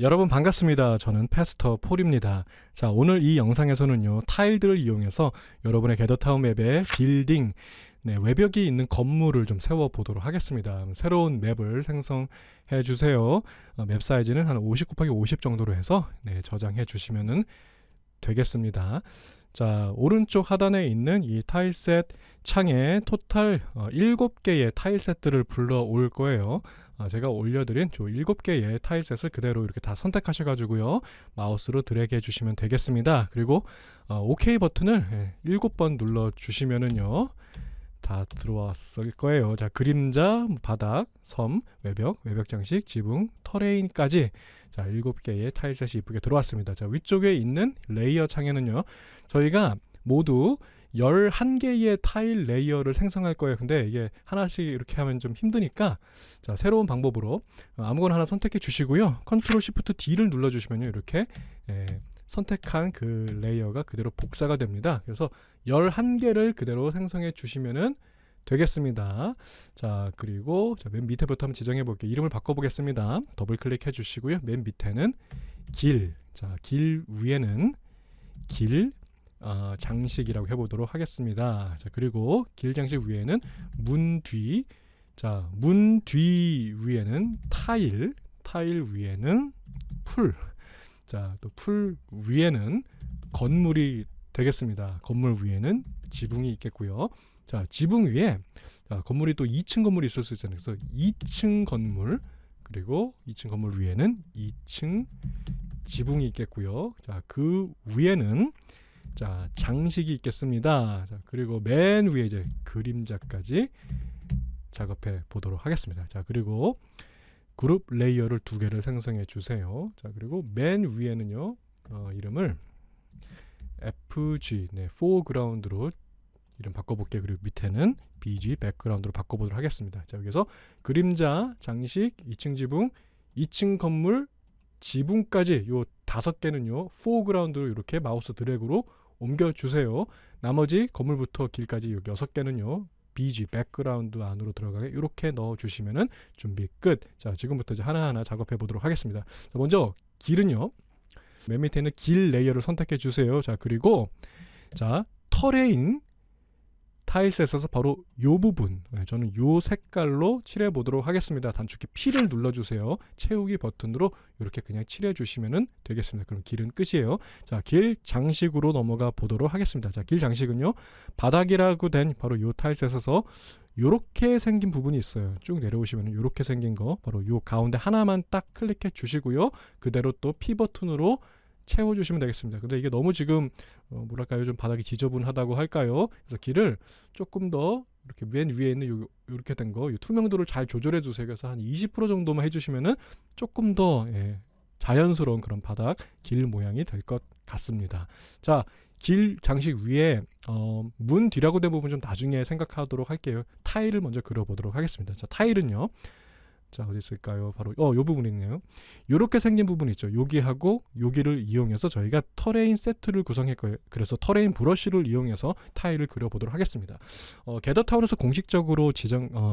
여러분 반갑습니다. 저는 패스터 폴입니다. 자, 오늘 이 영상에서는요, 타일들을 이용해서 여러분의 게더타운 맵에 빌딩, 외벽이 있는 건물을 좀 세워보도록 하겠습니다. 새로운 맵을 생성해 주세요. 맵 사이즈는 한 50 곱하기 50 정도로 해서 저장해 주시면 되겠습니다. 자, 오른쪽 하단에 있는 이 타일셋 창에 토탈 7개의 타일셋들을 불러올 거예요. 제가 올려드린 7개의 타일셋을 그대로 이렇게 다 선택하셔가지고요, 마우스로 드래그 해주시면 되겠습니다. 그리고 OK 버튼을 7번 눌러주시면은요, 다 들어왔을 거예요. 자, 그림자, 바닥, 섬, 외벽 장식, 지붕, 터레인까지 자, 7개의 타일셋이 이쁘게 들어왔습니다. 자, 위쪽에 있는 레이어 창에는요, 저희가 모두 11개의 타일 레이어를 생성할 거예요. 근데 이게 하나씩 이렇게 하면 좀 힘드니까, 자, 새로운 방법으로 아무거나 하나 선택해 주시고요, 컨트롤 시프트 D를 눌러 주시면요, 이렇게 선택한 그 레이어가 그대로 복사가 됩니다. 그래서 11개를 그대로 생성해 주시면 되겠습니다. 자, 그리고 맨 밑에부터 한번 지정해 볼게요. 이름을 바꿔 보겠습니다. 더블 클릭해 주시고요, 맨 밑에는 길, 자, 길 위에는 길 장식이라고 해보도록 하겠습니다. 자, 그리고 길 장식 위에는 문 뒤, 자, 문 뒤 위에는 타일 위에는 풀, 자, 또 풀 위에는 건물이 되겠습니다. 건물 위에는 지붕이 있겠고요. 자, 지붕 위에, 자, 건물이 또 2층 건물이 있을 수 있잖아요. 그래서 2층 건물, 그리고 2층 건물 위에는 2층 지붕이 있겠고요. 자, 그 위에는, 자, 장식이 있겠습니다. 자, 그리고 맨 위에 이제 그림자까지 작업해 보도록 하겠습니다. 자, 그리고 그룹 레이어를 2개를 생성해 주세요. 자, 그리고 맨 위에는요, 이름을 FG, foreground로 이름 바꿔볼게요. 그리고 밑에는 BG, background로 바꿔보도록 하겠습니다. 자, 여기서 그림자, 장식, 2층 지붕, 2층 건물, 지붕까지 요 5개는요, foreground로 이렇게 마우스 드래그로 옮겨주세요. 나머지 건물부터 길까지 여기 6개는요, BG, 백그라운드 안으로 들어가게 이렇게 넣어주시면 준비 끝. 자, 지금부터 이제 하나하나 작업해 보도록 하겠습니다. 자, 먼저 길은요, 맨 밑에 있는 길 레이어를 선택해 주세요. 자, 그리고 자, 터레인 타일셋에서 바로 요 부분, 저는 요 색깔로 칠해 보도록 하겠습니다. 단축키 P를 눌러주세요. 채우기 버튼으로 이렇게 그냥 칠해 주시면 되겠습니다. 그럼 길은 끝이에요. 자, 길 장식으로 넘어가 보도록 하겠습니다. 자, 길 장식은요, 바닥이라고 된 바로 요 타일셋에서 요렇게 생긴 부분이 있어요. 쭉 내려오시면 요렇게 생긴 거, 바로 요 가운데 하나만 딱 클릭해 주시고요, 그대로 또 P 버튼으로 채워주시면 되겠습니다. 근데 이게 너무 지금 뭐랄까요, 좀 바닥이 지저분하다고 할까요? 그래서 길을 조금 더 이렇게 맨 위에 있는 이렇게 된 거, 투명도를 잘 조절해 주세요. 그래서 한 20% 정도만 해주시면은 조금 더 자연스러운 그런 바닥 길 모양이 될 것 같습니다. 자, 길 장식 위에 문 뒤라고 된 부분 좀 나중에 생각하도록 할게요. 타일을 먼저 그려보도록 하겠습니다. 자, 타일은요, 자, 어디 있을까요? 바로 요 부분이 있네요. 요렇게 생긴 부분이 있죠. 여기하고 여기를 이용해서 저희가 터레인 세트를 구성할 거예요. 그래서 터레인 브러쉬를 이용해서 타일을 그려보도록 하겠습니다. 게더타운에서 공식적으로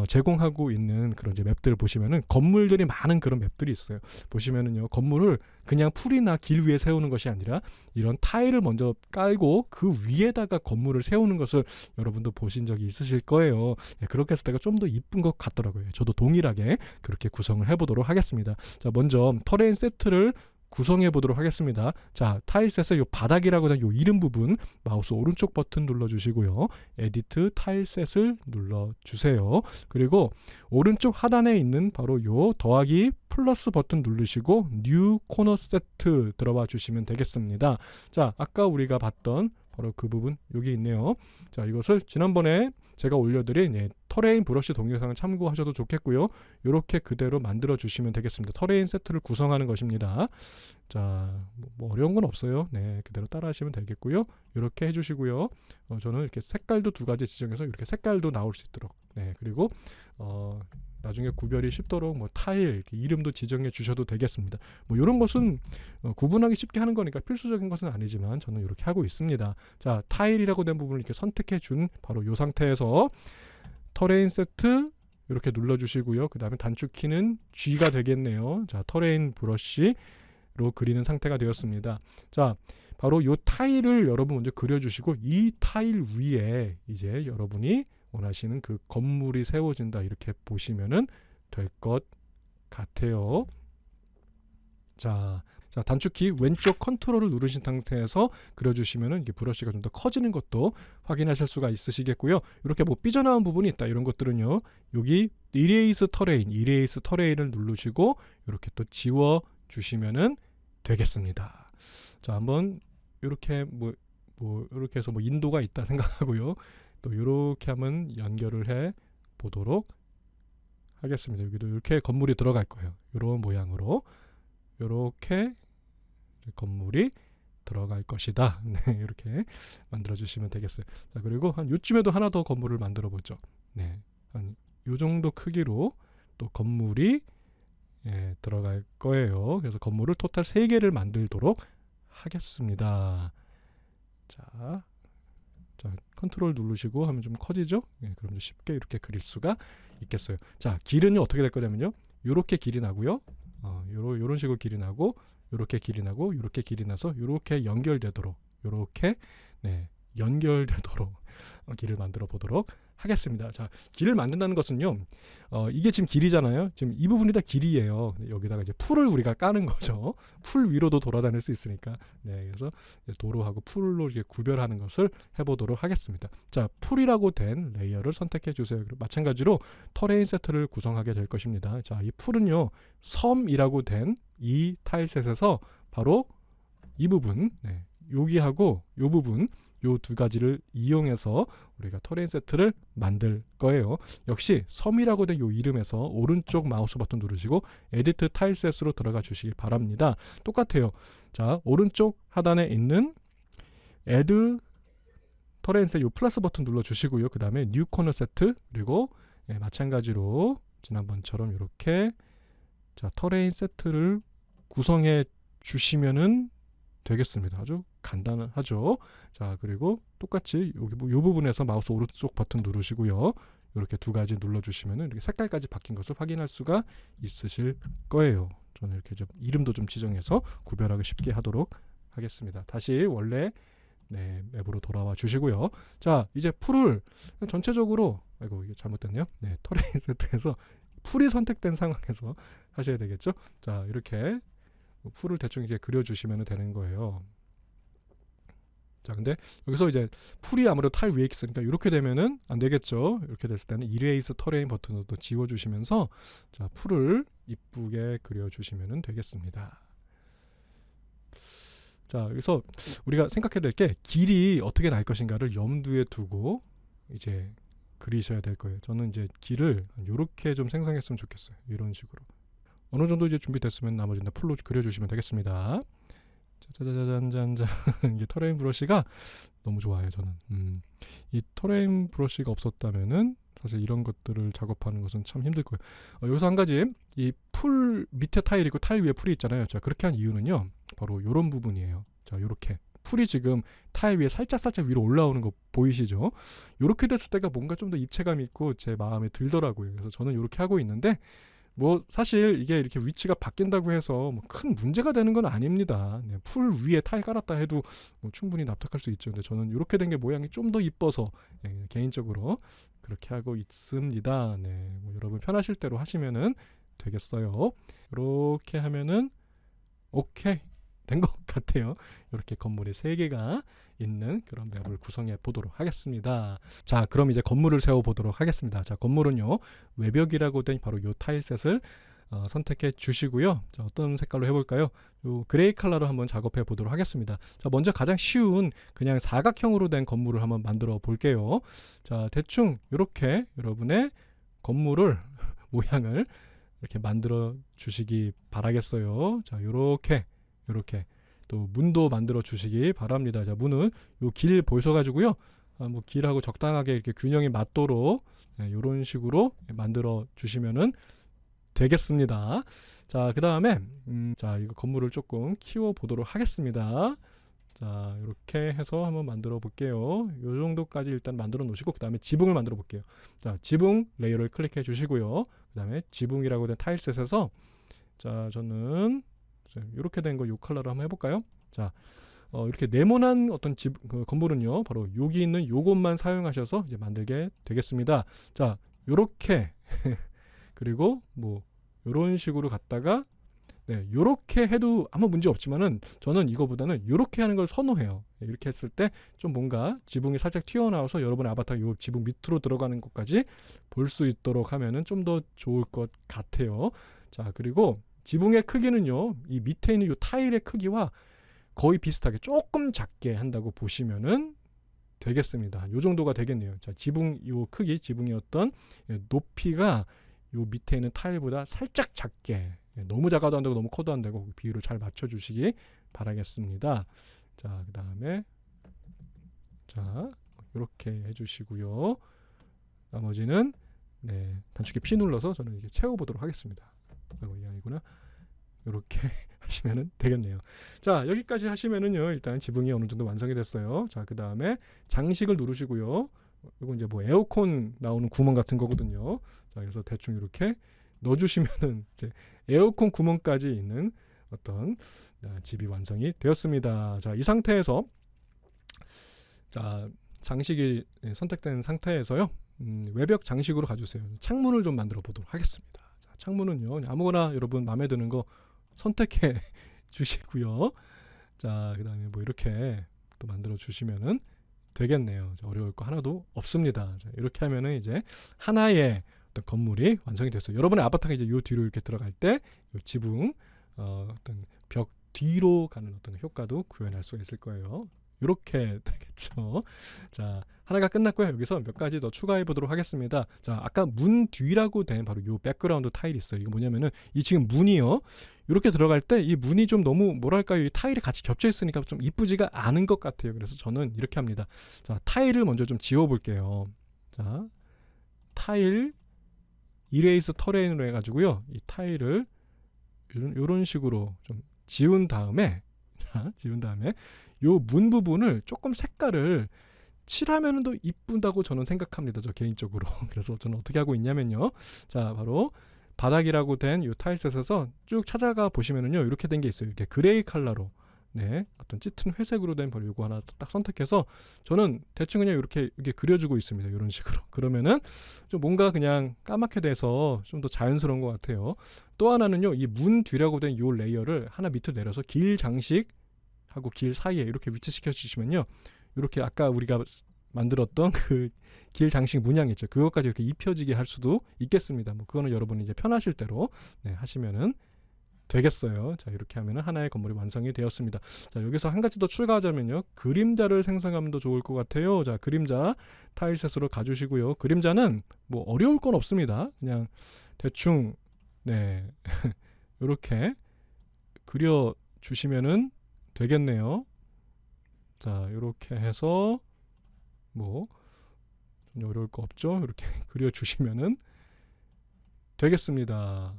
제공하고 있는 그런 이제 맵들을 보시면은 건물들이 많은 그런 맵들이 있어요. 보시면은요, 건물을 그냥 풀이나 길 위에 세우는 것이 아니라 이런 타일을 먼저 깔고 그 위에다가 건물을 세우는 것을 여러분도 보신 적이 있으실 거예요. 그렇게 했을 때가 좀 더 이쁜 것 같더라고요. 저도 동일하게 그렇게 구성을 해보도록 하겠습니다. 자, 먼저 터레인 세트를 구성해 보도록 하겠습니다. 자, 타일셋의 요 바닥이라고 하는 요 이름 부분, 마우스 오른쪽 버튼 눌러주시고요, 에디트 타일셋을 눌러주세요. 그리고 오른쪽 하단에 있는 바로 요 더하기 플러스 버튼 누르시고 뉴 코너 세트 들어와 주시면 되겠습니다. 자, 아까 우리가 봤던 바로 그 부분 여기 있네요. 자, 이것을 지난번에 제가 올려드린 터레인 브러쉬 동영상을 참고하셔도 좋겠고요, 이렇게 그대로 만들어 주시면 되겠습니다. 터레인 세트를 구성하는 것입니다. 자, 뭐 어려운 건 없어요. 그대로 따라 하시면 되겠고요. 이렇게 해주시고요. 저는 이렇게 색깔도 2가지 지정해서 이렇게 색깔도 나올 수 있도록, 그리고 나중에 구별이 쉽도록 뭐 타일 이름도 지정해 주셔도 되겠습니다. 뭐 이런 것은 구분하기 쉽게 하는 거니까 필수적인 것은 아니지만 저는 이렇게 하고 있습니다. 자, 타일이라고 된 부분을 이렇게 선택해 준 바로 이 상태에서 터레인 세트 이렇게 눌러주시고요. 그 다음에 단축키는 G가 되겠네요. 자, 터레인 브러쉬 그리는 상태가 되었습니다. 자, 바로 이 타일을 여러분 먼저 그려주시고 이 타일 위에 이제 여러분이 원하시는 그 건물이 세워진다 이렇게 보시면은 될 것 같아요. 자, 단축키 왼쪽 컨트롤을 누르신 상태에서 그려주시면은 이게 브러쉬가 좀 더 커지는 것도 확인하실 수가 있으시겠고요. 이렇게 뭐 삐져나온 부분이 있다 이런 것들은요, 여기 이레이스 터레인을 누르시고 이렇게 또 지워 주시면은 되겠습니다. 자, 한번 이렇게 이렇게 해서 인도가 있다 생각하고요. 또 이렇게 한번 연결을 해 보도록 하겠습니다. 여기도 이렇게 건물이 들어갈 거예요. 이런 모양으로 이렇게 건물이 들어갈 것이다. 네, 이렇게 만들어 주시면 되겠어요. 자, 그리고 한 요쯤에도 하나 더 건물을 만들어 보죠. 네, 한 요 정도 크기로 또 건물이 들어갈 거예요. 그래서 건물을 토탈 3개를 만들도록 하겠습니다. 자, 컨트롤 누르시고 하면 좀 커지죠? 네, 그럼 좀 쉽게 이렇게 그릴 수가 있겠어요. 자, 길은요 어떻게 될 거냐면요, 요렇게 길이 나고요, 요런 식으로 길이 나고, 요렇게 길이 나고, 요렇게 길이 나서 요렇게 연결되도록, 요렇게 연결되도록 길을 만들어 보도록 하겠습니다. 자, 길을 만든다는 것은요, 이게 지금 길이잖아요. 지금 이 부분이 다 길이에요. 여기다가 이제 풀을 우리가 까는 거죠. 풀 위로도 돌아다닐 수 있으니까. 네, 그래서 도로하고 풀로 이렇게 구별하는 것을 해보도록 하겠습니다. 자, 풀이라고 된 레이어를 선택해 주세요. 그리고 마찬가지로 터레인 세트를 구성하게 될 것입니다. 자, 이 풀은요, 섬이라고 된 이 타일셋에서 바로 이 부분, 여기하고 이 부분, 요 두 가지를 이용해서 우리가 터레인 세트를 만들 거예요. 역시 섬이라고 된 요 이름에서 오른쪽 마우스 버튼 누르시고 에디트 타일셋으로 들어가 주시기 바랍니다. 똑같아요. 자, 오른쪽 하단에 있는 에드 터레인 셋 요 플러스 버튼 눌러 주시고요. 그 다음에 뉴 코너 세트, 그리고 마찬가지로 지난번처럼 이렇게 터레인 세트를 구성해 주시면은 되겠습니다. 아주 간단하죠. 자, 그리고 똑같이 여기 이 부분에서 마우스 오른쪽 버튼 누르시고요. 이렇게 두 가지 눌러주시면은 이렇게 색깔까지 바뀐 것을 확인할 수가 있으실 거예요. 저는 이렇게 좀 이름도 좀 지정해서 구별하기 쉽게 하도록 하겠습니다. 다시 원래 맵으로 돌아와 주시고요. 자, 이제 풀을 전체적으로, 아이고 이게 잘못됐네요. 터레인 세트에서 풀이 선택된 상황에서 하셔야 되겠죠. 자, 이렇게 풀을 대충 이렇게 그려주시면 되는 거예요. 자, 근데 여기서 이제 풀이 아무래도 타일 위에 있으니까 이렇게 되면은 안 되겠죠. 이렇게 됐을 때는 이레이스 터레인 버튼으로 또 지워주시면서 자, 풀을 이쁘게 그려주시면 되겠습니다. 자, 여기서 우리가 생각해야 될 게 길이 어떻게 날 것인가를 염두에 두고 이제 그리셔야 될 거예요. 저는 이제 길을 이렇게 좀 생성했으면 좋겠어요. 이런 식으로. 어느 정도 이제 준비됐으면 나머지는 풀로 그려주시면 되겠습니다. 짜자자잔잔잔. 이게 터레인 브러쉬가 너무 좋아요, 저는. 이 터레인 브러쉬가 없었다면은 사실 이런 것들을 작업하는 것은 참 힘들 거예요. 여기서 한 가지, 이 풀 밑에 타일이고 타일 위에 풀이 있잖아요. 자, 그렇게 한 이유는요, 바로 이런 부분이에요. 자, 이렇게 풀이 지금 타일 위에 살짝 위로 올라오는 거 보이시죠? 이렇게 됐을 때가 뭔가 좀 더 입체감 있고 제 마음에 들더라고요. 그래서 저는 이렇게 하고 있는데, 뭐 사실 이게 이렇게 위치가 바뀐다고 해서 뭐 큰 문제가 되는 건 아닙니다. 풀 위에 타일 깔았다 해도 뭐 충분히 납득할 수 있죠. 근데 저는 이렇게 된 게 모양이 좀 더 이뻐서 개인적으로 그렇게 하고 있습니다. 뭐 여러분 편하실 대로 하시면은 되겠어요. 이렇게 하면은 오케이 된 것 같아요. 이렇게 건물이 3개가 있는 그런 맵을 구성해 보도록 하겠습니다. 자, 그럼 이제 건물을 세워 보도록 하겠습니다. 자, 건물은요, 외벽이라고 된 바로 이 타일셋을 선택해 주시고요. 자, 어떤 색깔로 해볼까요? 요 그레이 컬러로 한번 작업해 보도록 하겠습니다. 자, 먼저 가장 쉬운 그냥 사각형으로 된 건물을 한번 만들어 볼게요. 자, 대충 이렇게 여러분의 건물을 모양을 이렇게 만들어 주시기 바라겠어요. 자, 요렇게 또 문도 만들어 주시기 바랍니다. 자, 문은 요 길 보셔가지고요, 뭐 길하고 적당하게 이렇게 균형이 맞도록 이런 식으로 만들어 주시면은 되겠습니다. 자, 그 다음에 자, 이거 건물을 조금 키워 보도록 하겠습니다. 자, 이렇게 해서 한번 만들어 볼게요. 이 정도까지 일단 만들어 놓으시고 그 다음에 지붕을 만들어 볼게요. 자, 지붕 레이어를 클릭해 주시고요. 그 다음에 지붕이라고 된 타일셋에서 자, 저는 이렇게 된 거 이 컬러로 한번 해볼까요? 자, 이렇게 네모난 어떤 건물은요, 바로 여기 있는 요것만 사용하셔서 이제 만들게 되겠습니다. 자, 요렇게 그리고 뭐 요런 식으로 갔다가 네, 요렇게 해도 아무 문제 없지만은 저는 이거보다는 요렇게 하는 걸 선호해요. 이렇게 했을 때 좀 뭔가 지붕이 살짝 튀어나와서 여러분의 아바타가 요 지붕 밑으로 들어가는 것까지 볼 수 있도록 하면은 좀 더 좋을 것 같아요. 자, 그리고 지붕의 크기는요, 이 밑에 있는 요 타일의 크기와 거의 비슷하게 조금 작게 한다고 보시면은 되겠습니다. 요 정도가 되겠네요. 자, 지붕 요 크기, 지붕의 어떤 높이가 요 밑에 있는 타일보다 살짝 작게, 너무 작아도 안 되고 너무 커도 안 되고 비율을 잘 맞춰주시기 바라겠습니다. 자, 그 다음에 자, 이렇게 해주시고요. 나머지는 네, 단축키 P 눌러서 저는 이제 채워보도록 하겠습니다. 이게 아니구나. 이렇게 하시면은 되겠네요. 자, 여기까지 하시면은요, 일단 지붕이 어느 정도 완성이 됐어요. 자, 그 다음에 장식을 누르시고요. 이건 이제 뭐 에어컨 나오는 구멍 같은 거거든요. 자, 그래서 대충 이렇게 넣어주시면은 이제 에어컨 구멍까지 있는 어떤 집이 완성이 되었습니다. 자, 이 상태에서 자, 장식이 선택된 상태에서요, 외벽 장식으로 가주세요. 창문을 좀 만들어 보도록 하겠습니다. 자, 창문은요, 아무거나 여러분 마음에 드는 거 선택해 주시고요. 자, 그 다음에 뭐 이렇게 또 만들어 주시면은 되겠네요. 자, 어려울 거 하나도 없습니다. 자, 이렇게 하면은 이제 하나의 어떤 건물이 완성이 됐어요. 여러분의 아바타가 이제 요 뒤로 이렇게 들어갈 때 요 지붕 어떤 벽 뒤로 가는 어떤 효과도 구현할 수 있을 거예요. 이렇게 되겠죠. 자, 하나가 끝났고요. 여기서 몇 가지 더 추가해 보도록 하겠습니다. 자, 아까 문 뒤라고 된 바로 요 백그라운드 타일이 있어요. 이거 뭐냐면은 이 지금 문이요, 이렇게 들어갈 때 이 문이 좀 너무 뭐랄까요, 이 타일이 같이 겹쳐 있으니까 좀 이쁘지가 않은 것 같아요. 그래서 저는 이렇게 합니다. 자, 타일을 먼저 좀 지워 볼게요. 자, 타일 이레이스 터레인으로 해가지고요, 이 타일을 이런 식으로 좀 지운 다음에 자, 지운 다음에 요 문 부분을 조금 색깔을 칠하면 더 이쁜다고 저는 생각합니다. 저 개인적으로. 그래서 저는 어떻게 하고 있냐면요, 자, 바로 바닥이라고 된 요 타일셋에서 쭉 찾아가 보시면은요, 이렇게 된 게 있어요. 이렇게 그레이 컬러로, 네, 어떤 짙은 회색으로 된 바로 요거 하나 딱 선택해서 저는 대충 그냥 이렇게 그려주고 있습니다. 이런 식으로. 그러면은 좀 뭔가 그냥 까맣게 돼서 좀 더 자연스러운 것 같아요. 또 하나는요, 이 문 뒤라고 된 요 레이어를 하나 밑으로 내려서 길 장식하고 길 사이에 이렇게 위치시켜 주시면요, 이렇게 아까 우리가 만들었던 그 길 장식 문양 있죠. 그것까지 이렇게 입혀지게 할 수도 있겠습니다. 뭐 그거는 여러분이 이제 편하실 대로 네, 하시면은 되겠어요. 자, 이렇게 하면은 하나의 건물이 완성이 되었습니다. 자, 여기서 한 가지 더 추가하자면요, 그림자를 생성하면 더 좋을 것 같아요. 자, 그림자 타일셋으로 가주시고요. 그림자는 뭐 어려울 건 없습니다. 그냥 대충 네 이렇게 그려 주시면은 되겠네요. 자, 이렇게 해서 뭐 어려울 거 없죠. 이렇게 그려 주시면은 되겠습니다.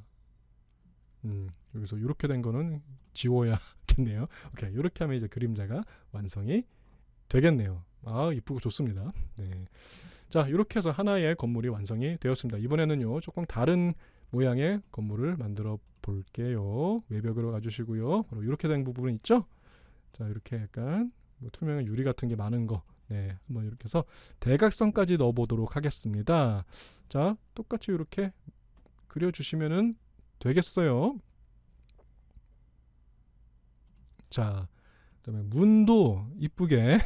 여기서 이렇게 된 거는 지워야겠네요. 오케이, 이렇게 하면 이제 그림자가 완성이 되겠네요. 아, 이쁘고 좋습니다. 네. 자, 이렇게 해서 하나의 건물이 완성이 되었습니다. 이번에는요, 조금 다른 모양의 건물을 만들어 볼게요. 외벽으로 가주시고요. 바로 이렇게 된 부분 있죠? 자, 이렇게 약간 뭐 투명한 유리 같은 게 많은 거, 네, 한번 이렇게 해서 대각선까지 넣어 보도록 하겠습니다. 자, 똑같이 이렇게 그려 주시면은 되겠어요. 자, 그다음에 문도 이쁘게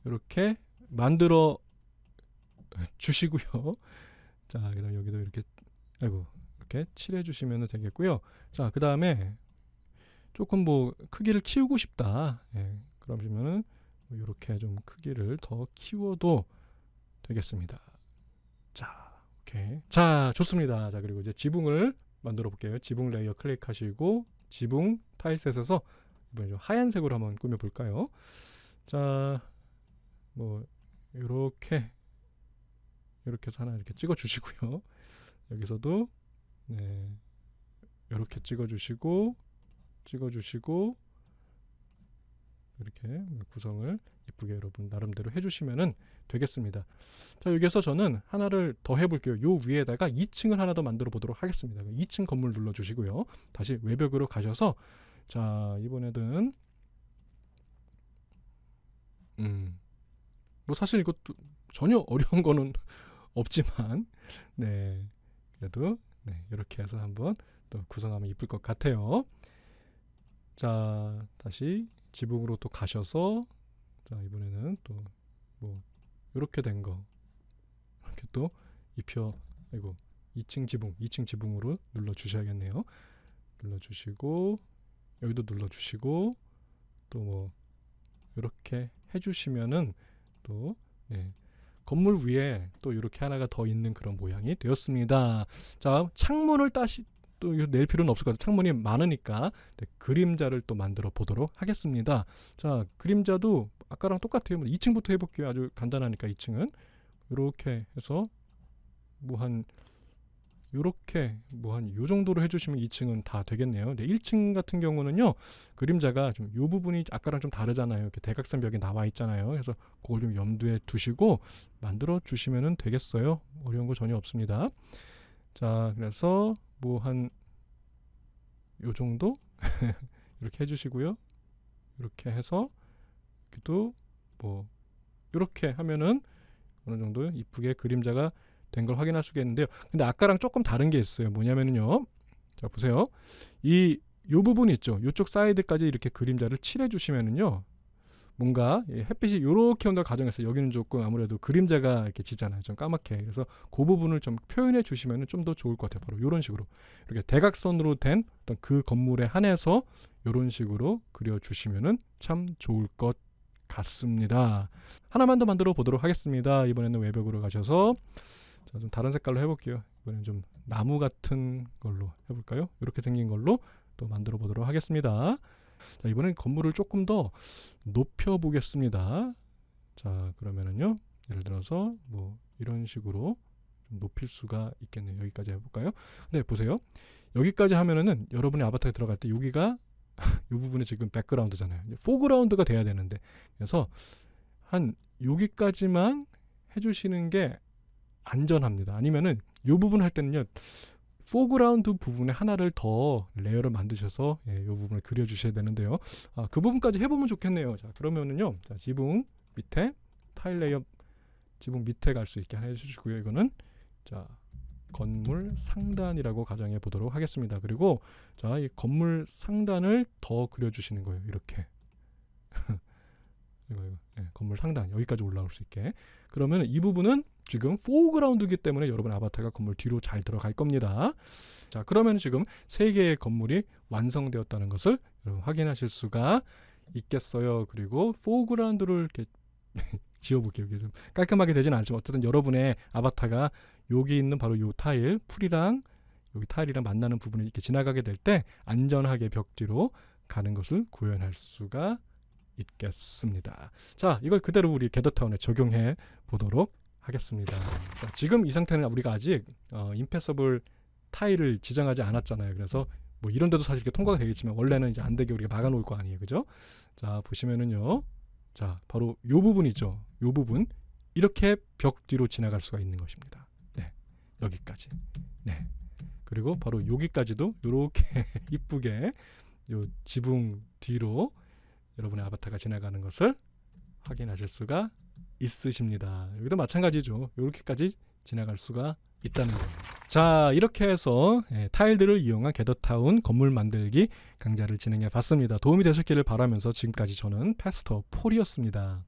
이렇게 만들어 주시고요. 자, 그다음 여기도 이렇게 이렇게 칠해 주시면 되겠고요. 자, 그다음에 조금 뭐 크기를 키우고 싶다, 예, 그러시면은 이렇게 좀 크기를 더 키워도 되겠습니다. 자, 오케이. 자, 좋습니다. 자, 그리고 이제 지붕을 만들어 볼게요. 지붕 레이어 클릭하시고 지붕 타일셋에서 이번에 좀 하얀색으로 한번 꾸며 볼까요? 자, 뭐 이렇게 해서 하나 이렇게 찍어 주시고요. 여기서도 네, 이렇게 찍어 주시고 이렇게 구성을 이쁘게 여러분 나름대로 해주시면은 되겠습니다. 자, 여기서 저는 하나를 더 해볼게요. 요 위에다가 2층을 하나 더 만들어 보도록 하겠습니다. 2층 건물 눌러주시고요. 다시 외벽으로 가셔서 자, 이번에는 뭐 사실 이것도 전혀 어려운 거는 없지만 네, 그래도 네, 이렇게 해서 한번 또 구성하면 이쁠 것 같아요. 자, 다시 지붕으로 또 가셔서 자, 이번에는 또 뭐 이렇게 된 거 이렇게 또 입혀, 아이고 2층 지붕으로 눌러 주셔야겠네요. 눌러 주시고 여기도 눌러 주시고 또 뭐 이렇게 해 주시면은 또 네, 건물 위에 또 이렇게 하나가 더 있는 그런 모양이 되었습니다. 자, 창문을 또 낼 필요는 없을 것 같아요. 창문이 많으니까 네, 그림자를 또 만들어 보도록 하겠습니다. 자, 그림자도 아까랑 똑같아요. 2층부터 해볼게요. 아주 간단하니까 2층은 이렇게 해서 뭐 한 요렇게 뭐 한 요 정도로 해주시면 2층은 다 되겠네요. 네, 1층 같은 경우는요, 그림자가 좀 요 부분이 아까랑 좀 다르잖아요. 이렇게 대각선 벽이 나와 있잖아요. 그래서 그걸 좀 염두에 두시고 만들어 주시면 되겠어요. 어려운 거 전혀 없습니다. 자, 그래서 뭐 한 요 정도 이렇게 해주시고요. 이렇게 해서 또 뭐 이렇게 하면은 어느 정도 이쁘게 그림자가 된 걸 확인할 수가 있는데요. 근데 아까랑 조금 다른 게 있어요. 뭐냐면요. 자, 보세요. 요 부분 있죠. 요쪽 사이드까지 이렇게 그림자를 칠해 주시면은요. 뭔가 햇빛이 요렇게 온다고 가정해서 여기는 조금 아무래도 그림자가 이렇게 지잖아요. 좀 까맣게. 그래서 그 부분을 좀 표현해 주시면은 좀 더 좋을 것 같아요. 바로 요런 식으로. 이렇게 대각선으로 된 어떤 그 건물에 한해서 요런 식으로 그려 주시면은 참 좋을 것 같습니다. 하나만 더 만들어 보도록 하겠습니다. 이번에는 외벽으로 가셔서 자, 좀 다른 색깔로 해볼게요. 이번엔 좀 나무 같은 걸로 해볼까요? 이렇게 생긴 걸로 또 만들어 보도록 하겠습니다. 자, 이번엔 건물을 조금 더 높여 보겠습니다. 자, 그러면은요, 예를 들어서 뭐 이런 식으로 좀 높일 수가 있겠네요. 여기까지 해볼까요? 네, 보세요. 여기까지 하면은 여러분의 아바타에 들어갈 때 여기가 이 부분이 지금 백그라운드잖아요. 포그라운드가 돼야 되는데, 그래서 한 여기까지만 해주시는 게 안전합니다. 아니면은 이 부분 할 때는요, 포그라운드 부분에 하나를 더 레이어를 만드셔서 이 부분을 그려주셔야 되는데요. 그 부분까지 해보면 좋겠네요. 자, 그러면은요, 자, 지붕 밑에 타일 레이어 지붕 밑에 갈 수 있게 해주시고요. 이거는 자, 건물 상단이라고 가정해 보도록 하겠습니다. 그리고 자, 이 건물 상단을 더 그려주시는 거예요. 이렇게 이거. 네, 건물 상단 여기까지 올라올 수 있게. 그러면 이 부분은 지금 포그라운드이기 때문에 여러분 아바타가 건물 뒤로 잘 들어갈 겁니다. 자, 그러면 지금 3개의 건물이 완성되었다는 것을 여러분 확인하실 수가 있겠어요. 그리고 포그라운드를 이렇게 지워볼게요. 이게 좀 깔끔하게 되진 않지만 어쨌든 여러분의 아바타가 여기 있는 바로 요 타일, 풀이랑 여기 타일이랑 만나는 부분을 이렇게 지나가게 될 때 안전하게 벽 뒤로 가는 것을 구현할 수가 있겠습니다. 자, 이걸 그대로 우리 게더타운에 적용해 보도록 하겠습니다. 자, 지금 이 상태는 우리가 아직 임패서블 타일을 지정하지 않았잖아요. 그래서 뭐 이런 데도 사실 이렇게 통과가 되겠지만 원래는 이제 안 되게 우리가 막아 놓을 거 아니에요. 그죠? 자, 보시면은요. 자, 바로 요 부분 있죠. 요 부분 이렇게 벽 뒤로 지나갈 수가 있는 것입니다. 네. 여기까지. 네. 그리고 바로 여기까지도 요렇게 이쁘게 요 지붕 뒤로 여러분의 아바타가 지나가는 것을 확인하실 수가 있으십니다. 여기도 마찬가지죠. 이렇게까지 지나갈 수가 있다는 거예요. 자, 이렇게 해서 타일들을 이용한 게더타운 건물 만들기 강좌를 진행해 봤습니다. 도움이 되셨기를 바라면서 지금까지 저는 패스터 폴이었습니다.